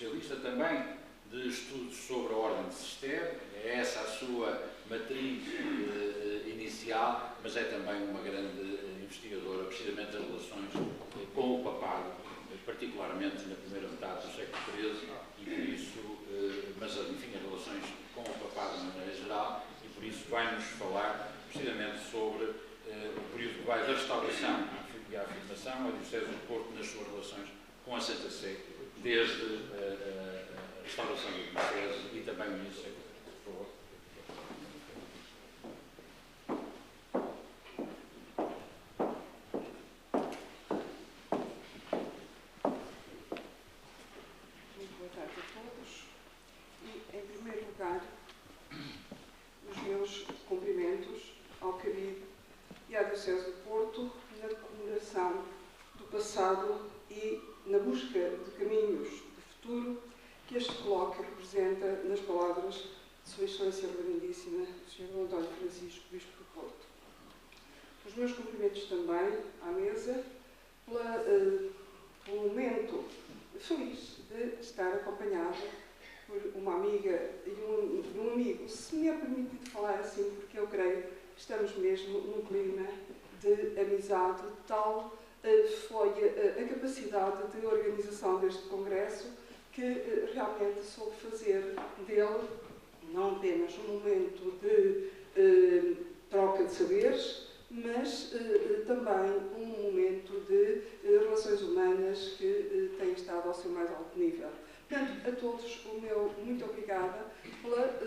especialista também de estudos sobre a ordem de Cister, é essa a sua matriz inicial, mas é também uma grande investigadora, precisamente das relações com o papado, particularmente na primeira metade do século XIII, e por isso, mas enfim, as relações com o papado de maneira geral, e por isso vai-nos falar precisamente sobre o período que vai da restauração e a afirmação, a Diocese do Porto nas suas relações com a Santa Sé, desde a restauração da Diocese e também o início do século XIII. Por favor. Muito boa tarde a todos. E, em primeiro lugar, os meus cumprimentos ao CABID e à Diocese do Porto na comemoração do passado e na busca de caminhos de futuro que este colóquio representa nas palavras de Sua Excelência Reverendíssima, Sr. António Francisco, Bispo do Porto. Os meus cumprimentos também à mesa pelo momento feliz de estar acompanhada por uma amiga e um amigo, se me é permitido falar assim, porque eu creio que estamos mesmo num clima de amizade, tal foi a capacidade de organização deste congresso que realmente soube fazer dele não apenas um momento de troca de saberes, mas também um momento de relações humanas que tem estado ao seu mais alto nível. Portanto, a todos o meu muito obrigada pela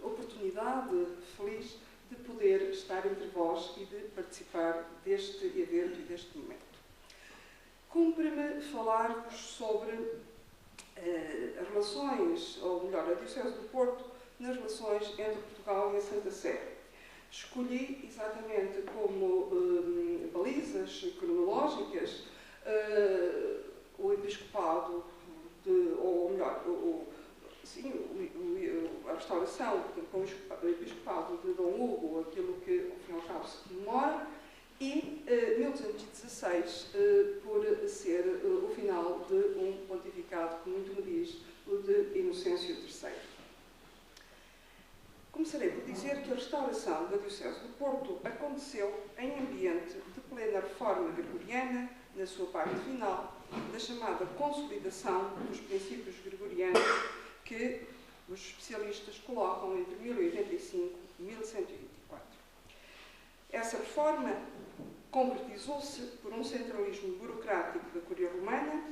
oportunidade feliz de poder estar entre vós e de participar deste evento e deste momento. Cumpre-me falar-vos sobre as relações, ou melhor, a Diocese do Porto, nas relações entre Portugal e a Santa Sé. Escolhi exatamente como balizas cronológicas o episcopado, ou melhor, a restauração com o episcopado de Dom Hugo, aquilo que ao fim e ao cabo se comemora, e 1216 por ser o final de um pontificado que muito me diz, o de Inocêncio III. Começarei por dizer que a restauração da Diocese do Porto aconteceu em ambiente de plena reforma gregoriana, na sua parte final, da chamada consolidação dos princípios gregorianos que os especialistas colocam entre 1085 e 1124. Essa reforma concretizou-se por um centralismo burocrático da Curia Romana,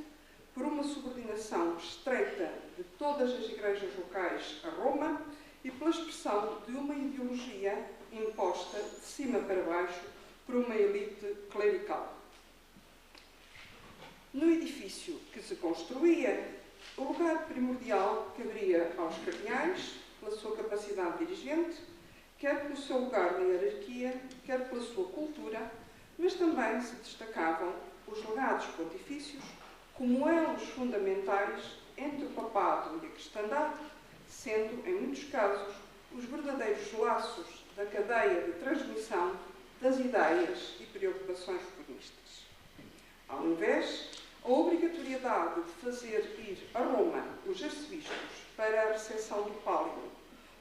por uma subordinação estreita de todas as igrejas locais a Roma e pela expressão de uma ideologia imposta de cima para baixo por uma elite clerical. No edifício que se construía, o lugar primordial caberia aos cardeais, pela sua capacidade dirigente, quer pelo seu lugar na hierarquia, quer pela sua cultura, mas também se destacavam os legados pontifícios como elos fundamentais entre o papado e a cristandade, sendo, em muitos casos, os verdadeiros laços da cadeia de transmissão das ideias e preocupações reformistas. Ao invés, a obrigatoriedade de fazer ir a Roma os arcebispos para a recepção do pálio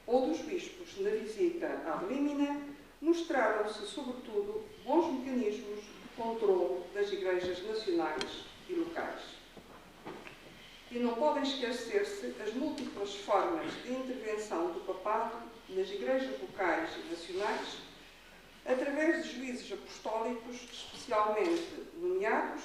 ou dos bispos na visita à Límina, mostraram-se, sobretudo, bons mecanismos de controle das igrejas nacionais e locais. E não podem esquecer-se as múltiplas formas de intervenção do papado nas igrejas locais e nacionais, através de juízes apostólicos especialmente nomeados,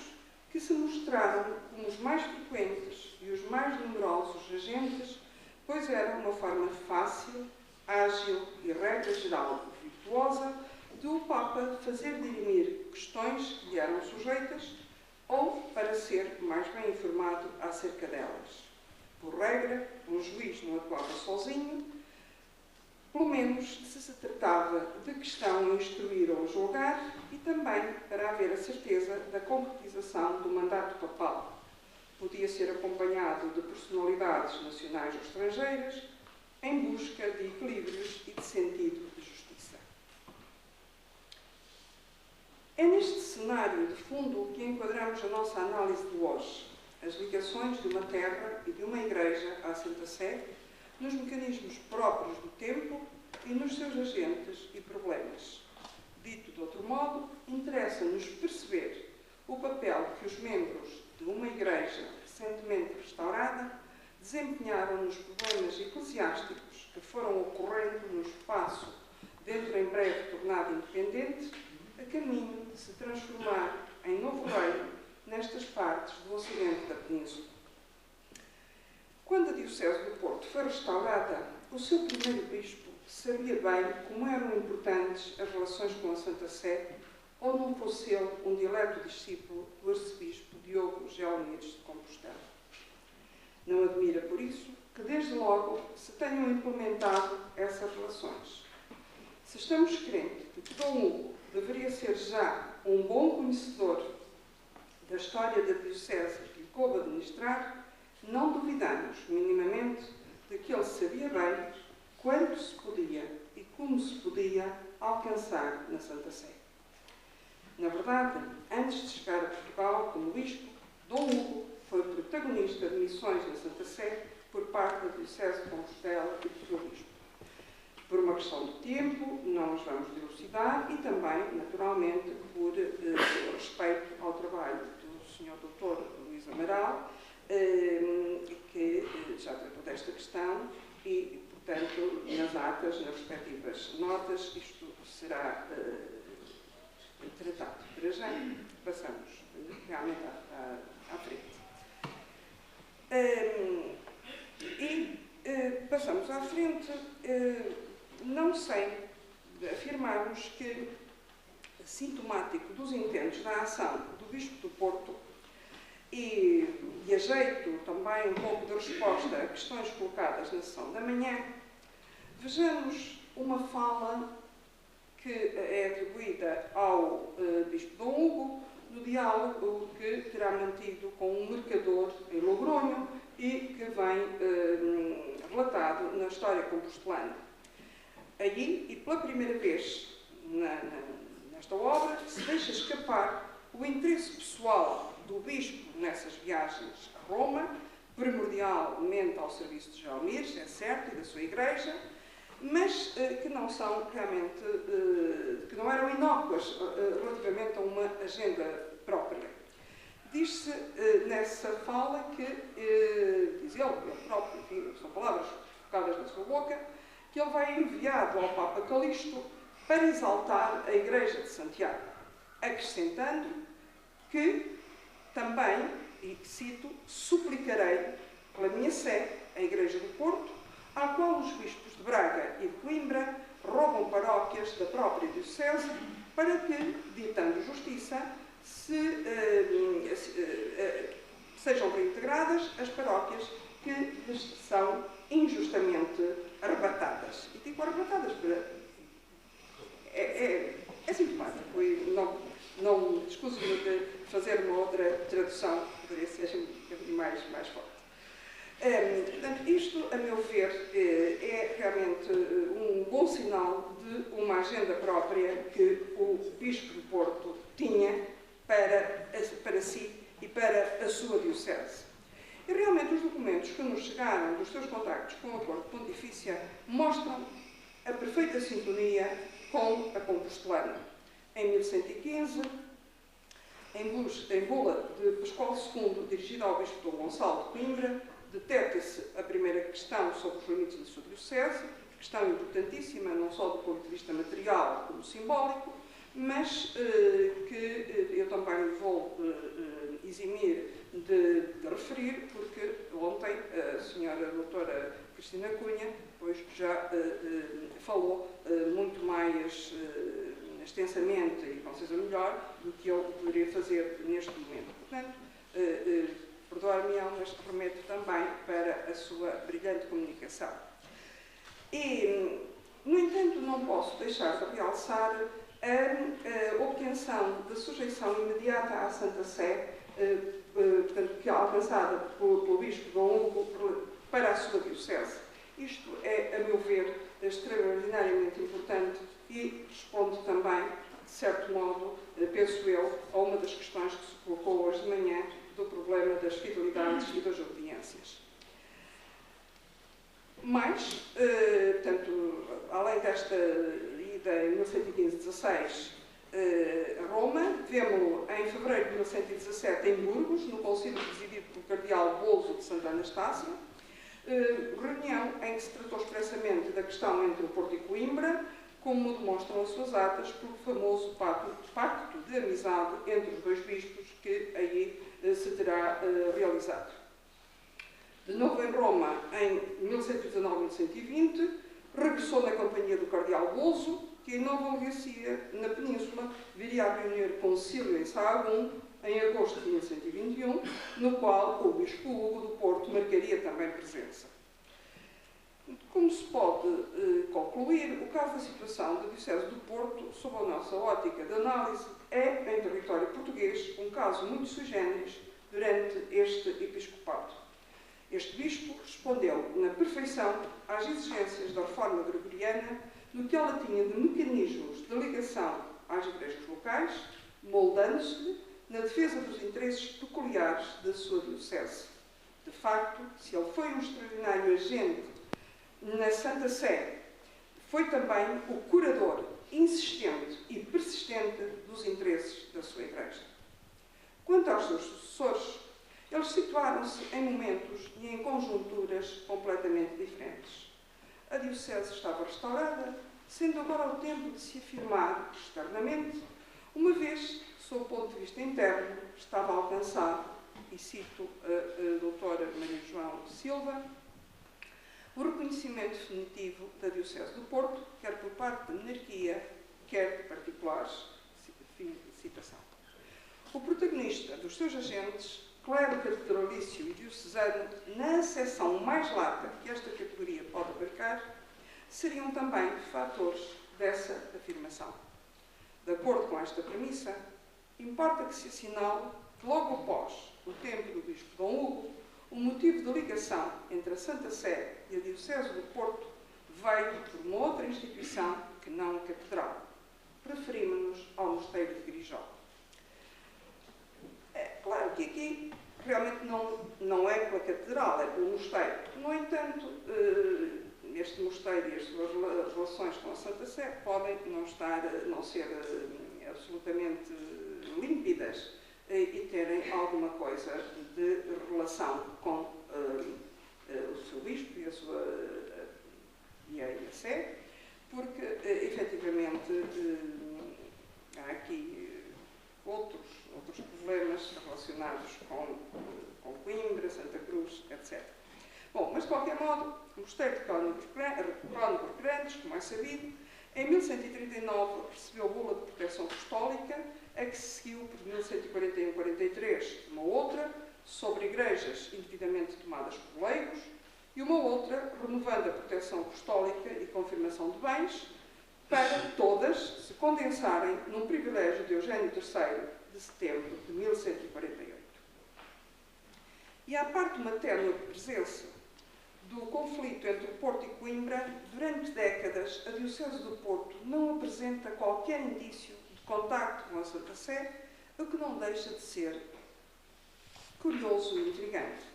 que se mostraram como os mais frequentes e os mais numerosos agentes, pois era uma forma fácil, ágil e, regra geral, virtuosa, de o Papa fazer dirimir questões que lhe eram sujeitas ou para ser mais bem informado acerca delas. Por regra, um juiz não atuava sozinho, pelo menos se se tratava de questão a instruir ou julgar, e também para haver a certeza da concretização do mandato papal. Podia ser acompanhado de personalidades nacionais ou estrangeiras, em busca de equilíbrios e de sentido de justiça. É neste cenário de fundo que enquadramos a nossa análise de hoje, as ligações ligações de uma terra e de uma igreja à Santa Sé, nos mecanismos próprios do tempo e nos seus agentes e problemas. Dito de outro modo, interessa-nos perceber o papel que os membros de uma igreja recentemente restaurada desempenharam nos problemas eclesiásticos que foram ocorrendo no espaço, dentro em breve tornado independente, a caminho de se transformar em novo reino nestas partes do ocidente da península. Quando a Diocese do Porto foi restaurada, o seu primeiro bispo sabia bem como eram importantes as relações com a Santa Sé, ou não fosse ele um dileto discípulo do arcebispo Diogo Gelmires de Compostela. Não admira, por isso, que desde logo se tenham implementado essas relações. Se estamos crentes de que Dom Hugo deveria ser já um bom conhecedor da história da Diocese que lhe coube administrar, não duvidamos minimamente de que ele sabia bem quanto se podia e como se podia alcançar na Santa Sé. Na verdade, antes de chegar a Portugal como bispo, Dom Hugo foi protagonista de missões na Santa Sé por parte da Diocese de Compostela e do seu bispo. Por uma questão de tempo, não nos vamos dilucidar, e também, naturalmente, por respeito ao trabalho do Sr. Dr. Luís Amaral, que já tratou desta questão e, portanto, nas atas, nas respectivas notas, isto será tratado. Para já, passamos realmente à frente. Passamos à frente, não sem afirmarmos que, sintomático dos intentos da ação do Bispo do Porto, e a jeito também um pouco de resposta a questões colocadas na sessão da manhã, vejamos uma fala que é atribuída ao Bispo Dom Hugo, no diálogo que terá mantido com um mercador em Logronho e que vem relatado na história compostelana. Aí, e pela primeira vez nesta obra, se deixa escapar o interesse pessoal do Bispo nessas viagens a Roma, primordialmente ao serviço de Gelmires, é certo, e da sua igreja, mas que não são realmente, que não eram inócuas relativamente a uma agenda própria. Diz-se nessa fala que, diz ele próprio, enfim, são palavras colocadas na sua boca, que ele vai enviado ao Papa Calixto para exaltar a Igreja de Santiago, acrescentando que também, e cito, suplicarei pela minha sé a Igreja do Porto, à qual os bispos de Braga e de Coimbra roubam paróquias da própria Diocese para que, ditando justiça, sejam reintegradas as paróquias que lhes são injustamente arrebatadas. E digo arrebatadas para... É sintomático e não escuso-me de fazer uma outra tradução que poderia ser mais forte. Portanto, isto, a meu ver, é realmente um bom sinal de uma agenda própria que o Bispo do Porto tinha para si e para a sua diocese. E realmente os documentos que nos chegaram dos seus contactos com a Corte Pontifícia mostram a perfeita sintonia com a compostelana. Em 1115, em bula de Pascoal II, dirigida ao Bispo Dom Gonçalo de Coimbra, detecta-se a primeira questão sobre os limites da sua diocese, questão importantíssima, não só do ponto de vista material como simbólico, mas que eu também vou eximir de referir, porque ontem a senhora doutora Cristina Cunha pois, já falou muito mais extensamente e com certeza melhor do que eu poderia fazer neste momento. Portanto, perdoar-me-ão, mas remeto também para a sua brilhante comunicação. E, no entanto, não posso deixar de realçar a obtenção de sujeição imediata à Santa Sé, portanto, que é alcançada pelo Bispo Dom Hugo para a sua diocese. Isto é, a meu ver, extraordinariamente importante e responde também, de certo modo, penso eu, a uma das questões que se colocou hoje de manhã do problema das fidelidades e das obediências. Mas, portanto, além desta ida em 1115-16 a Roma, vemos-lo em fevereiro de 1117 em Burgos, no concílio presidido pelo cardeal Bolso de Santa Anastácia, reunião em que se tratou expressamente da questão entre o Porto e Coimbra, como demonstram as suas atas, pelo famoso pacto de amizade entre os dois bispos que aí se terá realizado. De novo em Roma, em 1119-1120, regressou na companhia do cardeal Bolso, que em Nova Legacia, na Península, viria a reunir concílio em Sahagún, em agosto de 1121, no qual o bispo Hugo do Porto marcaria também presença. Como se pode concluir, o caso da situação da Diocese do Porto, sob a nossa ótica de análise, é, em território português, um caso muito sui generis durante este episcopado. Este bispo respondeu na perfeição às exigências da reforma gregoriana no que ela tinha de mecanismos de ligação às igrejas locais, moldando-se na defesa dos interesses peculiares da sua diocese. De facto, se ele foi um extraordinário agente na Santa Sé, foi também o curador insistente e persistente dos interesses da sua igreja. Quanto aos seus sucessores, eles situaram-se em momentos e em conjunturas completamente diferentes. A diocese estava restaurada, sendo agora o tempo de se afirmar externamente, uma vez, sob o ponto de vista interno, estava alcançado, e cito a doutora Maria João Silva, o reconhecimento definitivo da Diocese do Porto, quer por parte da monarquia, quer de particulares. Fim de citação. O protagonista dos seus agentes, clero catedralício e diocesano, na acessão mais lata que esta categoria pode abarcar, seriam também fatores dessa afirmação. De acordo com esta premissa, importa que se assinale que logo após o tempo do bispo Dom Hugo, o motivo de ligação entre a Santa Sé e a Diocese do Porto veio por uma outra instituição que não a Catedral. Referimos-nos ao Mosteiro de Grijó. É claro que aqui realmente não é pela Catedral, é pelo Mosteiro. No entanto, este Mosteiro e as suas relações com a Santa Sé podem não ser absolutamente límpidas e terem alguma coisa de relação com o seu bispo e a Sé, porque, efetivamente, há aqui outros problemas relacionados com Coimbra, Santa Cruz, etc. Bom, mas de qualquer modo, o Mosteiro de Crónicos Grandes, como é sabido, em 1139 recebeu bula de proteção apostólica, a que se seguiu por 1141-43 uma outra sobre igrejas indevidamente tomadas por leigos e uma outra renovando a proteção apostólica e confirmação de bens para todas se condensarem num privilégio de Eugênio III de setembro de 1148. E à parte de uma ténue presença do conflito entre o Porto e Coimbra, durante décadas a Diocese do Porto não apresenta qualquer indício de contacto com a Santa Sé, o que não deixa de ser curioso e intrigante.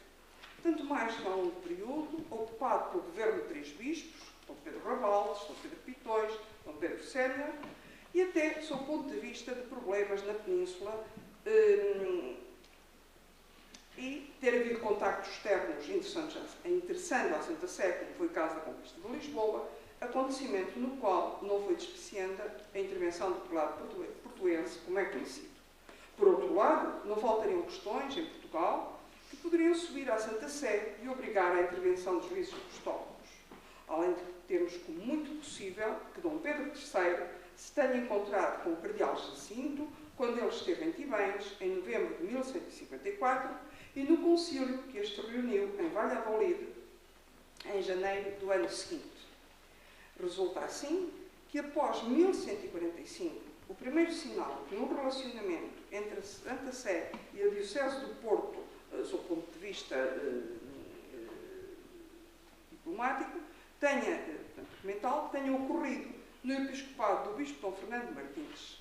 Tanto mais que há um período ocupado pelo governo de três bispos, Dom Pedro Rabaldes, Dom Pedro Pitões, Dom Pedro Sénior, e até, sob o ponto de vista de problemas na Península, e ter havido contactos externos interessando à Santa Sé, como foi o caso da conquista de Lisboa, acontecimento no qual não foi despiciente a intervenção do prelado portuense, como é conhecido. Por outro lado, não faltariam questões em Portugal que poderiam subir à Santa Sé e obrigar à intervenção dos juízes apostólicos, além de termos como muito possível que Dom Pedro III se tenha encontrado com o cardeal Jacinto quando ele esteve em Tibães, em novembro de 1154, e no concílio que este reuniu em Valladolid, em janeiro do ano seguinte. Resulta assim que, após 1145, o primeiro sinal de um relacionamento entre a Santa Sé e a Diocese do Porto, sob o ponto de vista diplomático, documental, tenha ocorrido no episcopado do bispo Dom Fernando Martins.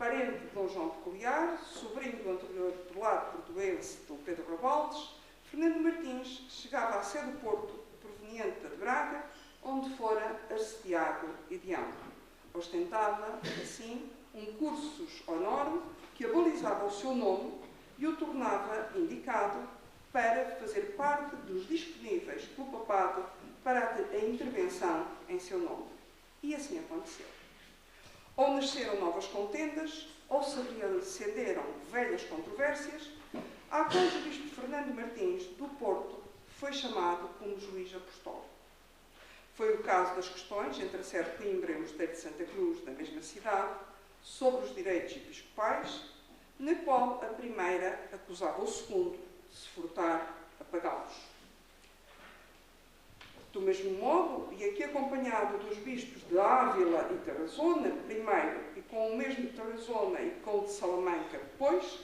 parente de Dom João Peculiar, sobrinho do anterior prelado português Dom Pedro Rabaldes, Fernando Martins chegava à sede do Porto, proveniente de Braga, onde fora assediado e diante. Ostentava, assim, um cursus honorum que abalizava o seu nome e o tornava indicado para fazer parte dos disponíveis pelo papado para a intervenção em seu nome. E assim aconteceu. Ou nasceram novas contendas, ou se reacenderam velhas controvérsias, à quais o bispo Fernando Martins, do Porto, foi chamado como juiz apostólico. Foi o caso das questões entre a sede de Coimbra e o mosteiro de Santa Cruz, da mesma cidade, sobre os direitos episcopais, na qual a primeira acusava o segundo de se furtar a pagá-los. Do mesmo modo, e aqui acompanhado dos bispos de Ávila e Tarazona, primeiro, e com o mesmo de Tarazona e com o de Salamanca depois,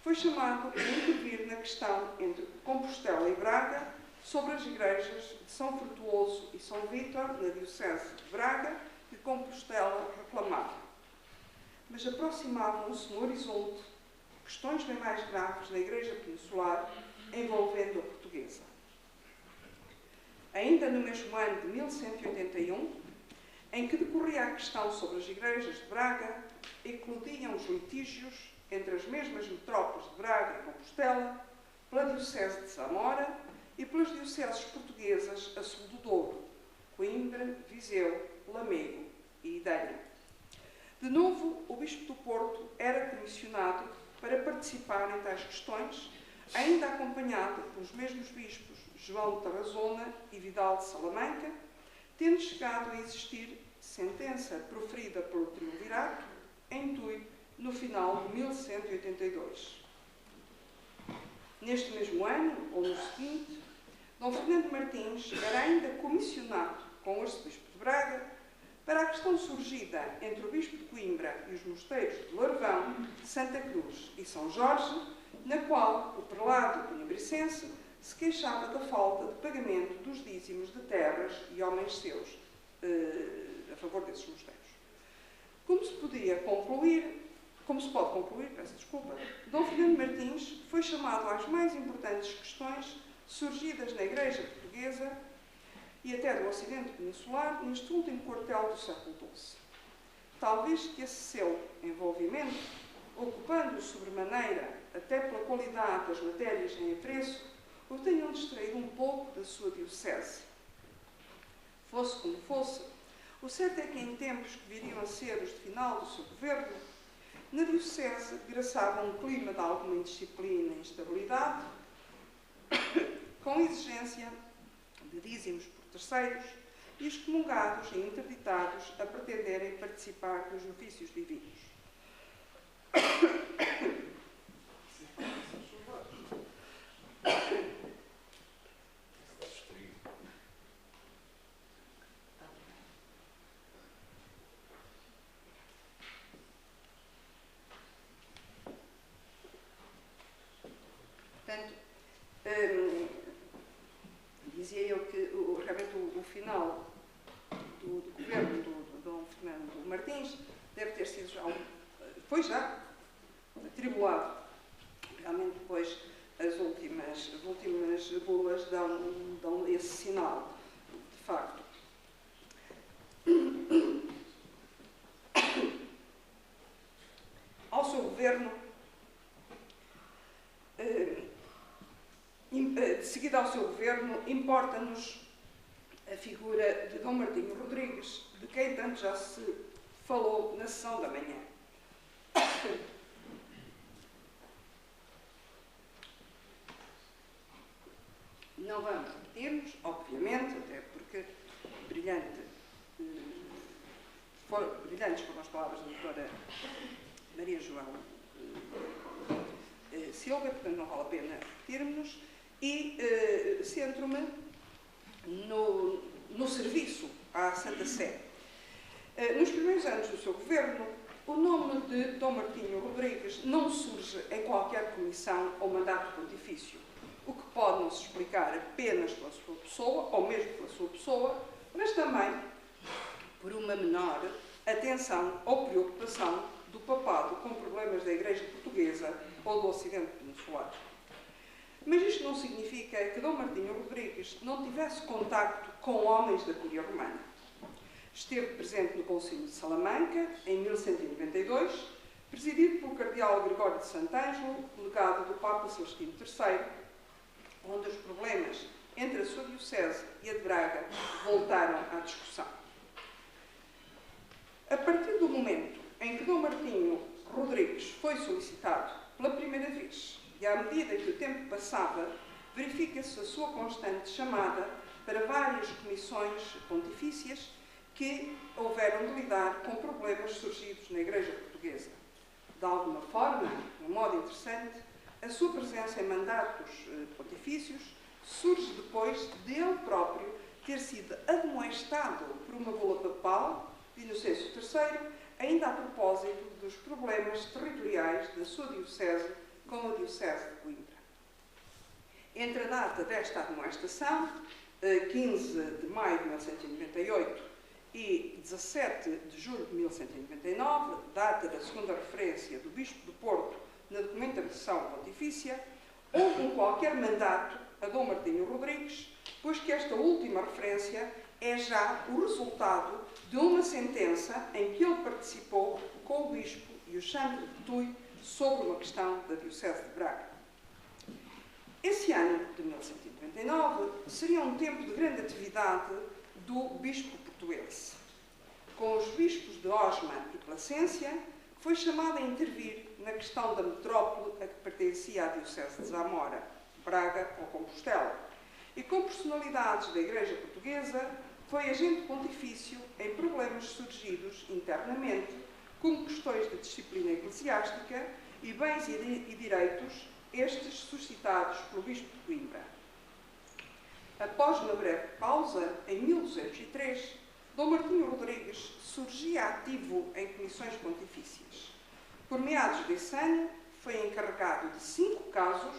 foi chamado a intervir na questão entre Compostela e Braga sobre as igrejas de São Frutuoso e São Vítor, na diocese de Braga, que Compostela reclamava. Mas aproximavam-se no horizonte questões bem mais graves na Igreja Peninsular, envolvendo a portuguesa. Ainda no mesmo ano de 1181, em que decorria a questão sobre as igrejas de Braga, eclodiam os litígios entre as mesmas metrópoles de Braga e Compostela, pela diocese de Zamora e pelas dioceses portuguesas a sul do Douro, Coimbra, Viseu, Lamego e Idanha. De novo, o bispo do Porto era comissionado para participar em tais questões, ainda acompanhado pelos mesmos bispos João de Tarazona e Vidal de Salamanca, tendo chegado a existir sentença proferida pelo Triunvirato em Tui, no final de 1182. Neste mesmo ano, ou no seguinte, Dom Fernando Martins era ainda comissionado com o arcebispo de Braga para a questão surgida entre o bispo de Coimbra e os mosteiros de Larvão, Santa Cruz e São Jorge, na qual o prelado coimbricense se queixava da falta de pagamento dos dízimos de terras e homens seus a favor desses mosteiros. Como se pode concluir, peço desculpa, Dom Fernando Martins foi chamado às mais importantes questões surgidas na Igreja Portuguesa e até do Ocidente Peninsular neste último quartel do século XII. Talvez que esse seu envolvimento, ocupando-o sobremaneira até pela qualidade das matérias em apreço, o tenham distraído um pouco da sua diocese. Fosse como fosse, o certo é que em tempos que viriam a ser os de final do seu governo, na diocese graçava um clima de alguma indisciplina e instabilidade, com exigência de dízimos por terceiros e excomungados e interditados a pretenderem participar nos ofícios divinos. Portanto, dizia eu que realmente o final do governo do Dom Fernando Martins deve ter sido já, foi já atribulado. Realmente depois as últimas bulas dão esse sinal, de facto. Ao seu governo, de seguida ao seu governo, importa-nos a figura de Dom Martinho Rodrigues, de quem tanto já se falou na sessão da manhã. Não vamos repetir-nos, obviamente, até porque brilhantes foram as palavras da doutora Maria João Silva, portanto não vale a pena repetirmos, e centro-me no serviço à Santa Sé. Nos primeiros anos do seu governo, o nome de Dom Martinho Rodrigues não surge em qualquer comissão ou mandato pontifício, o que pode não se explicar apenas pela sua pessoa, ou mesmo pela sua pessoa, mas também por uma menor atenção ou preocupação do papado com problemas da Igreja Portuguesa ou do Ocidente Peninsular. Mas isto não significa que Dom Martinho Rodrigues não tivesse contacto com homens da Cúria Romana. Esteve presente no Concílio de Salamanca, em 1192, presidido pelo cardeal Gregório de Sant'Angelo, legado do Papa Celestino III, onde os problemas entre a sua diocese e a de Braga voltaram à discussão. A partir do momento em que Dom Martinho Rodrigues foi solicitado pela primeira vez, e à medida que o tempo passava, verifica-se a sua constante chamada para várias comissões pontifícias que houveram de lidar com problemas surgidos na Igreja Portuguesa. De alguma forma, de um modo interessante, a sua presença em mandatos pontifícios surge depois de ele próprio ter sido admoestado por uma bula papal de Inocêncio III, ainda a propósito dos problemas territoriais da sua diocese com a diocese de Coimbra. Entre a data desta admoestação, 15 de maio de 1198, e 17 de julho de 1199, data da segunda referência do Bispo do Porto na documentação pontifícia, houve um qualquer mandato a Dom Martinho Rodrigues, pois que esta última referência é já o resultado de uma sentença em que ele participou com o Bispo e o Chantre de Tui sobre uma questão da Diocese de Braga. Esse ano de 1199 seria um tempo de grande atividade do Bispo portuense. Com os bispos de Osma e Placência, foi chamado a intervir na questão da metrópole a que pertencia a Diocese de Zamora, Braga ou Compostela, e com personalidades da Igreja Portuguesa, foi agente pontifício em problemas surgidos internamente, como questões de disciplina eclesiástica e bens e direitos, estes suscitados pelo Bispo de Coimbra. Após uma breve pausa, em 1203, Dom Martinho Rodrigues surgia ativo em comissões pontifícias. Por meados desse ano, foi encarregado de 5 casos,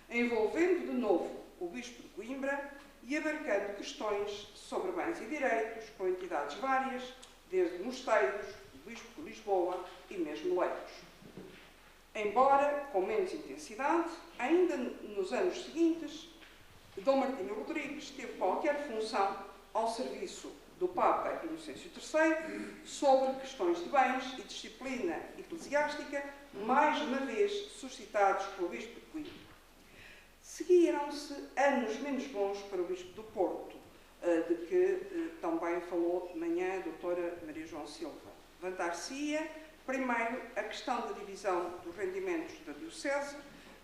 envolvendo de novo o Bispo de Coimbra e abarcando questões sobre bens e direitos com entidades várias, desde mosteiros, o Bispo de Lisboa e mesmo leigos. Embora com menos intensidade, ainda nos anos seguintes, Dom Martinho Rodrigues teve qualquer função ao serviço do Papa Inocêncio III sobre questões de bens e disciplina eclesiástica, mais uma vez suscitados pelo Bispo de Coimbra. Seguiram-se anos menos bons para o Bispo do Porto, de que também falou de manhã a doutora Maria João Silva. Levantar-se-ia, primeiro, a questão da divisão dos rendimentos da Diocese,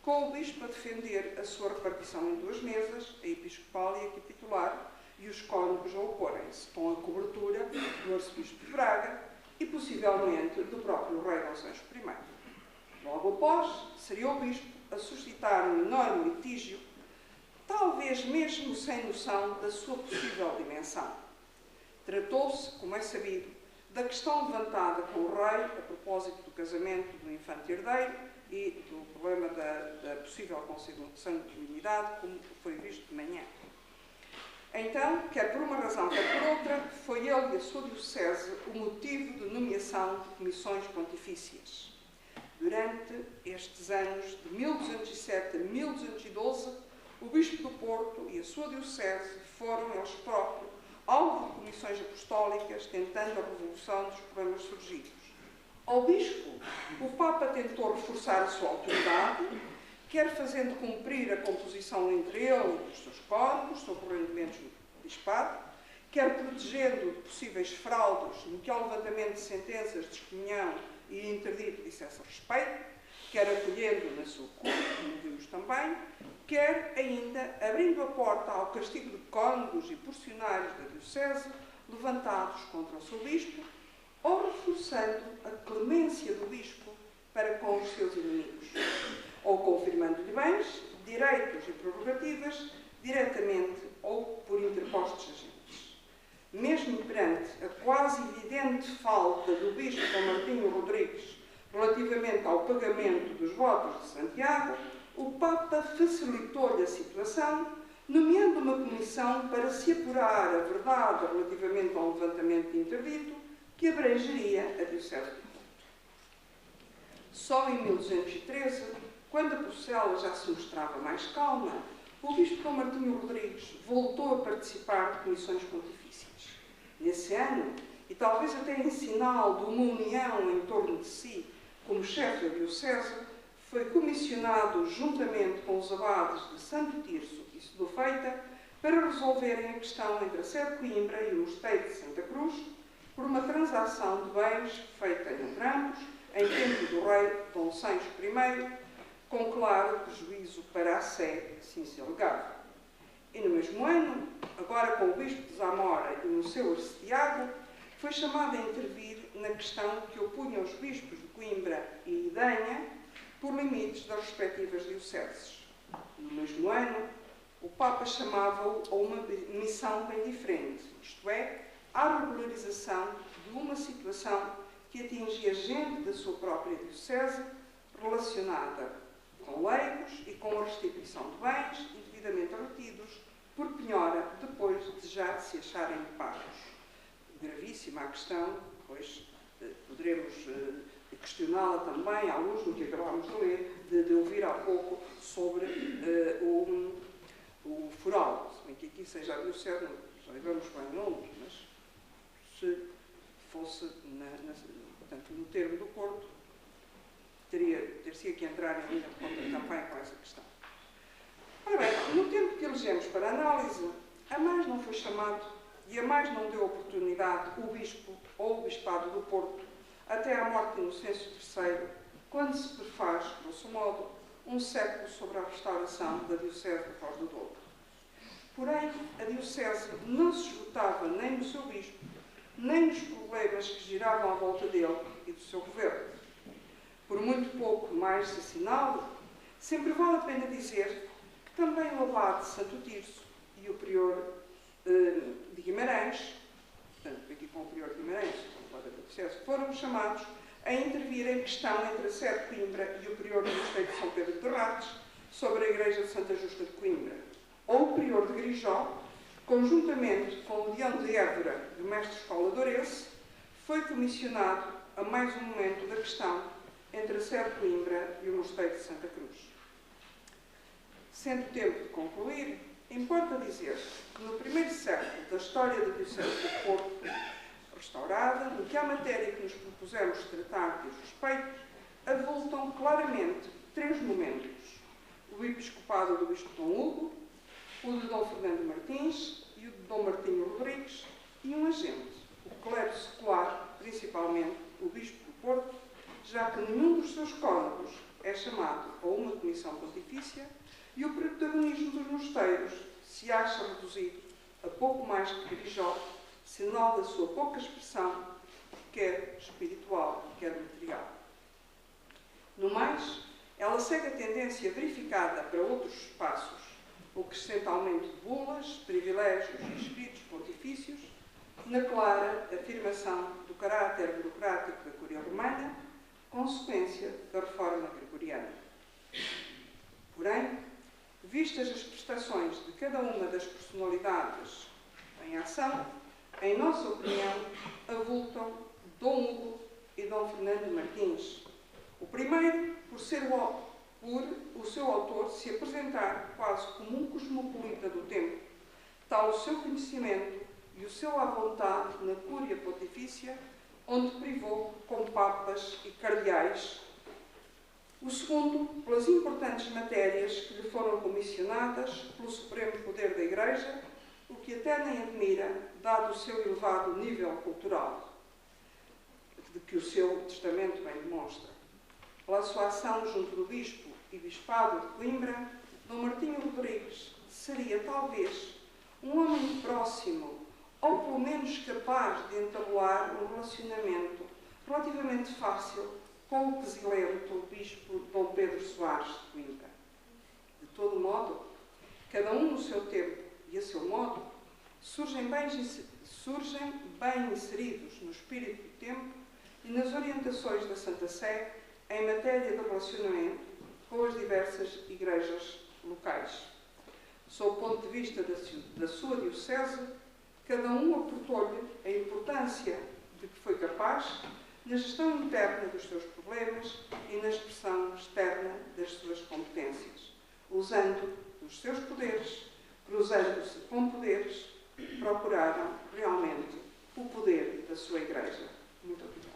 com o Bispo a defender a sua repartição em 2 mesas, a episcopal e a capitular, e os cônegos a oporem-se, com a cobertura do arcebispo de Braga e, possivelmente, do próprio rei Dom Sancho I. Logo após, seria o Bispo a suscitar um enorme litígio, talvez mesmo sem noção da sua possível dimensão. Tratou-se, como é sabido, da questão levantada com o rei a propósito do casamento do infante herdeiro e do problema da possível consanguinidade, como foi visto de manhã. Então, quer por uma razão, quer por outra, foi ele e a sua diocese o motivo de nomeação de comissões pontifícias. Durante estes anos, de 1207 a 1212, o Bispo do Porto e a sua diocese foram eles próprios alvo de comissões apostólicas tentando a resolução dos problemas surgidos. Ao Bispo, o Papa tentou reforçar a sua autoridade, quer fazendo cumprir a composição entre ele e os seus cônegos sobre os rendimentos do bispado, quer protegendo de possíveis fraudes no que ao levantamento de sentenças de excomunhão e interdito dissesse respeito, quer acolhendo na sua culpa, como vimos também, quer ainda abrindo a porta ao castigo de cônegos e porcionários da Diocese levantados contra o seu Bispo, ou reforçando a clemência do Bispo para com os seus inimigos, ou confirmando-lhe bens, direitos e prerrogativas, diretamente ou por interpostos agentes. Mesmo perante a quase evidente falta do Bispo Dom Martinho Rodrigues relativamente ao pagamento dos votos de Santiago, o Papa facilitou-lhe a situação, nomeando uma comissão para se apurar a verdade relativamente ao levantamento de interdito que abrangeria a Diocese de Porto. Só em 1213, quando a Porcela já se mostrava mais calma, o bispo Dom Martinho Rodrigues voltou a participar de comissões pontifícias. Nesse ano, e talvez até em sinal de uma união em torno de si como chefe da diocese, foi comissionado, juntamente com os abades de Santo Tirso e Sedufeita, para resolverem a questão entre a sede de Coimbra e o mosteiro de Santa Cruz, por uma transação de bens feita entre ambos, em tempo do rei Dom Sancho I, com claro prejuízo para a Sé, assim se alegava. E no mesmo ano, agora com o bispo de Zamora e no seu arcediago, foi chamado a intervir na questão que opunha os bispos de Coimbra e Idenha por limites das respectivas dioceses. No mesmo ano, o Papa chamava-o a uma missão bem diferente, isto é, à regularização de uma situação que atingia gente da sua própria diocese relacionada com leigos e com a restituição de bens indevidamente retidos por penhora depois de já se acharem pagos. Gravíssima a questão, pois poderemos questioná-la também à luz do que acabámos de ler, de ouvir há pouco sobre o foral. Se bem que aqui seja a diocese, já vamos bem longe, mas se fosse portanto, no termo do Porto, ter-se que entrar em linha de conta também com essa questão. Ora bem, no tempo que elegemos para análise, a mais não foi chamado e a mais não deu oportunidade o bispo ou o bispado do Porto até à morte de Inocêncio III, quando se prefaz, grosso modo, um século sobre a restauração da diocese de Foz do Douro. Porém, a diocese não se esgotava nem no seu bispo, nem nos problemas que giravam à volta dele e do seu governo. Por muito pouco mais se assinale, sempre vale a pena dizer que também o abade de Santo Tirso e o prior de Guimarães, portanto, aqui com o prior de Guimarães, foram chamados a intervir em questão entre a sede de Coimbra e o prior do mosteiro de São Pedro de Rates sobre a igreja de Santa Justa de Coimbra, ou o prior de Grijó, conjuntamente com o deão de Évora do mestre escola de Ourense, foi comissionado a mais um momento da questão entre a sede de Coimbra e o mosteiro de Santa Cruz. Sendo tempo de concluir, importa dizer que no primeiro século da história da diocese do Porto restaurada, no que à matéria que nos propusemos tratar diz respeito, avultam claramente três momentos: o episcopado do bispo Dom Hugo, o de Dom Fernando Martins e o de Dom Martinho Rodrigues, e um agente, o clero secular, principalmente o bispo do Porto, já que nenhum dos seus cônegos é chamado a uma comissão pontifícia e o protagonismo dos mosteiros se acha reduzido a pouco mais que Grijó, sinal da sua pouca expressão, quer espiritual, quer material. No mais, ela segue a tendência verificada para outros espaços, o crescente aumento de bulas, privilégios e escritos pontifícios, na clara afirmação do caráter burocrático da Cúria Romana, consequência da reforma gregoriana. Porém, vistas as prestações de cada uma das personalidades em ação, em nossa opinião, avultam Dom Hugo e Dom Fernando Martins. O primeiro, por o seu autor se apresentar quase como um cosmopolita do tempo, tal o seu conhecimento e o seu à vontade na Cúria Pontifícia, onde privou com papas e cardeais. O segundo, pelas importantes matérias que lhe foram comissionadas pelo Supremo Poder da Igreja, o que até nem admira, dado o seu elevado nível cultural, de que o seu testamento bem demonstra. Pela sua ação junto do Bispo e Bispado de Coimbra, Dom Martinho Rodrigues seria, talvez, um homem próximo, ou pelo menos capaz de entabular um relacionamento relativamente fácil com o pesilento Bispo Dom Pedro Soares de Coimbra. De todo modo, cada um no seu tempo e a seu modo, surgem bem inseridos no espírito do tempo e nas orientações da Santa Sé em matéria de relacionamento com as diversas igrejas locais. Sob o ponto de vista da sua diocese, cada um aportou-lhe a importância de que foi capaz, na gestão interna dos seus problemas e na expressão externa das suas competências, usando os seus poderes, cruzando-se com poderes, procuraram realmente o poder da sua Igreja. Muito obrigada.